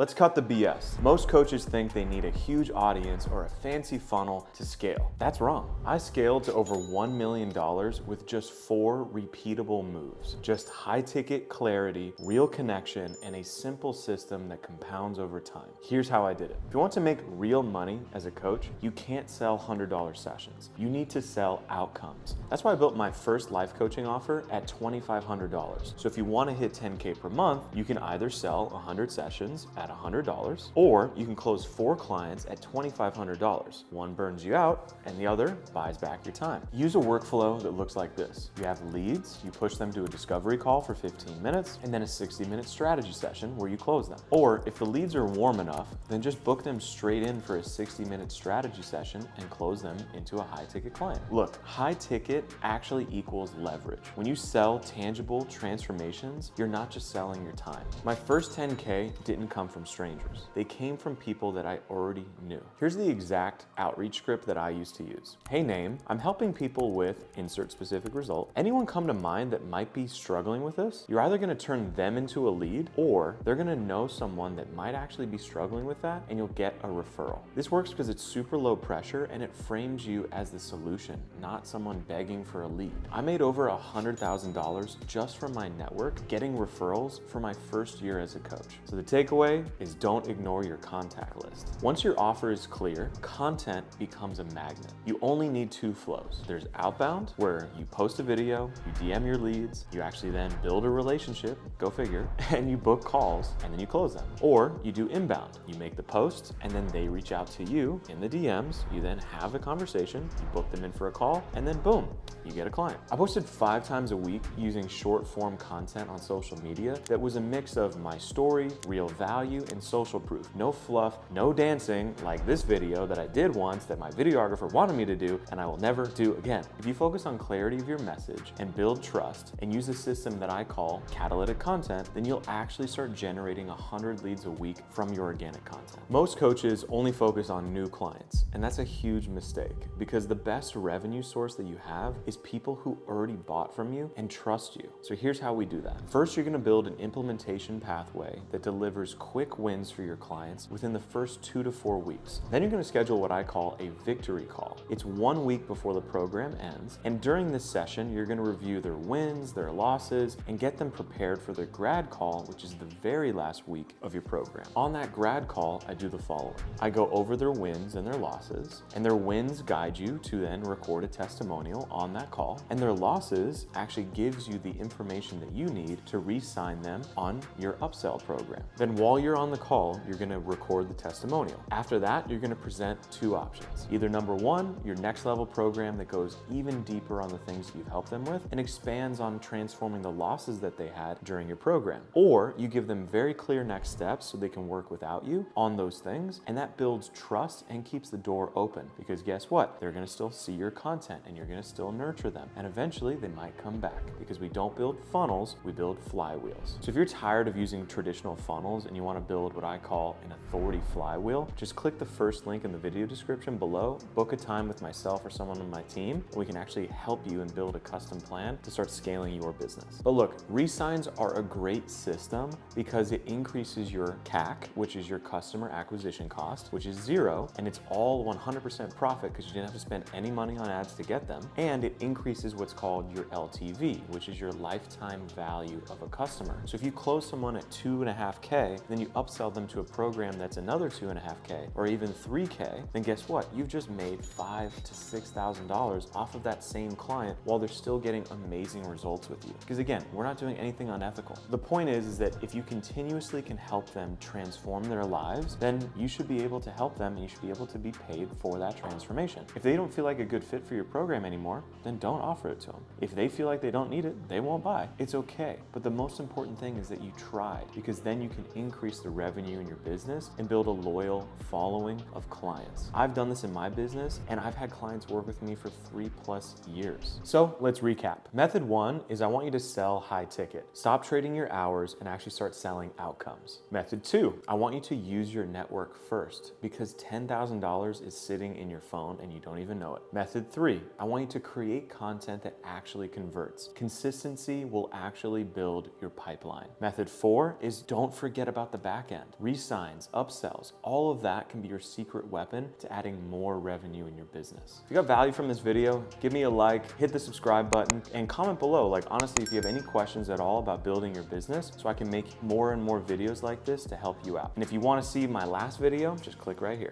Let's cut the BS. Most coaches think they need a huge audience or a fancy funnel to scale. That's wrong. I scaled to over $1 million with just 4 repeatable moves. Just high ticket clarity, real connection, and a simple system that compounds over time. Here's how I did it. If you want to make real money as a coach, you can't sell $100 sessions. You need to sell outcomes. That's why I built my first life coaching offer at $2,500. So if you want to hit 10K per month, you can either sell 100 sessions at $100, or you can close 4 clients at $2,500. One burns you out and the other buys back your time. Use a workflow that looks like this. You have leads, you push them to a discovery call for 15 minutes, and then a 60-minute strategy session where you close them. Or if the leads are warm enough, then just book them straight in for a 60-minute strategy session and close them into a high-ticket client. Look, high ticket actually equals leverage. When you sell tangible transformations, you're not just selling your time. My first 10K didn't come from strangers. They came from people that I already knew. Here's the exact outreach script that I used to use. Hey name, I'm helping people with insert specific result. Anyone come to mind that might be struggling with this? You're either gonna turn them into a lead, or they're gonna know someone that might actually be struggling with that, and you'll get a referral. This works because it's super low pressure and it frames you as the solution, not someone begging for a lead. I made over $100,000 just from my network getting referrals for my first year as a coach. So the takeaway is don't ignore your contact list. Once your offer is clear, content becomes a magnet. You only need 2 flows. There's outbound, where you post a video, you DM your leads, you actually then build a relationship, go figure, and you book calls and then you close them. Or you do inbound. You make the post and then they reach out to you in the DMs, you then have a conversation, you book them in for a call, and then boom, you get a client. I posted 5 times a week using short form content on social media that was a mix of my story, real value, and social proof. No fluff, no dancing like this video that I did once that my videographer wanted me to do and I will never do again. If you focus on clarity of your message and build trust and use a system that I call catalytic content, then you'll actually start generating 100 leads a week from your organic content. Most coaches only focus on new clients, and that's a huge mistake because the best revenue source that you have is people who already bought from you and trust you. So here's how we do that. First, you're gonna build an implementation pathway that delivers quick wins for your clients within the first 2 to 4 weeks. Then you're gonna schedule what I call a victory call. It's 1 week before the program ends, and during this session, you're gonna review their wins, their losses, and get them prepared for their grad call, which is the very last week of your program. On that grad call, I do the following. I go over their wins and their losses, and their wins guide you to then record a testimonial on that call, and their losses actually gives you the information that you need to re-sign them on your upsell program. Then while you're on the call, you're gonna record the testimonial. After that, you're gonna present 2 options. Either number 1, your next level program that goes even deeper on the things that you've helped them with and expands on transforming the losses that they had during your program. Or you give them very clear next steps so they can work without you on those things, and that builds trust and keeps the door open because guess what? They're gonna still see your content and you're gonna still nurture them, and eventually they might come back because we don't build funnels, we build flywheels. So if you're tired of using traditional funnels and you want to build what I call an authority flywheel, just click the first link in the video description below, book a time with myself or someone on my team, and we can actually help you and build a custom plan to start scaling your business. But look, Resigns are a great system because it increases your CAC, which is your customer acquisition cost, which is 0, and it's all 100% profit because you didn't have to spend any money on ads to get them, and it increases what's called your LTV, which is your lifetime value of a customer. So if you close someone at 2.5K, then you upsell them to a program that's another 2.5K or even 3K, then guess what? You've just made $5,000 to $6,000 off of that same client while they're still getting amazing results with you. Because again, we're not doing anything unethical. The point is that if you continuously can help them transform their lives, then you should be able to help them and you should be able to be paid for that transformation. If they don't feel like a good fit for your program anymore, then don't offer it to them. If they feel like they don't need it, they won't buy. It's okay. But the most important thing is that you tried, because then you can increase the revenue in your business and build a loyal following of clients. I've done this in my business and I've had clients work with me for 3+ years. So let's recap. Method 1 is I want you to sell high ticket. Stop trading your hours and actually start selling outcomes. Method 2, I want you to use your network first because $10,000 is sitting in your phone and you don't even know it. Method 3, I want you to create content that actually converts. Consistency will actually build your pipeline. Method 4 is don't forget about the back end. Resigns, upsells, all of that can be your secret weapon to adding more revenue in your business. If you got value from this video, give me a like, hit the subscribe button, and comment below. Like, honestly, if you have any questions at all about building your business, so I can make more and more videos like this to help you out. And if you want to see my last video, just click right here.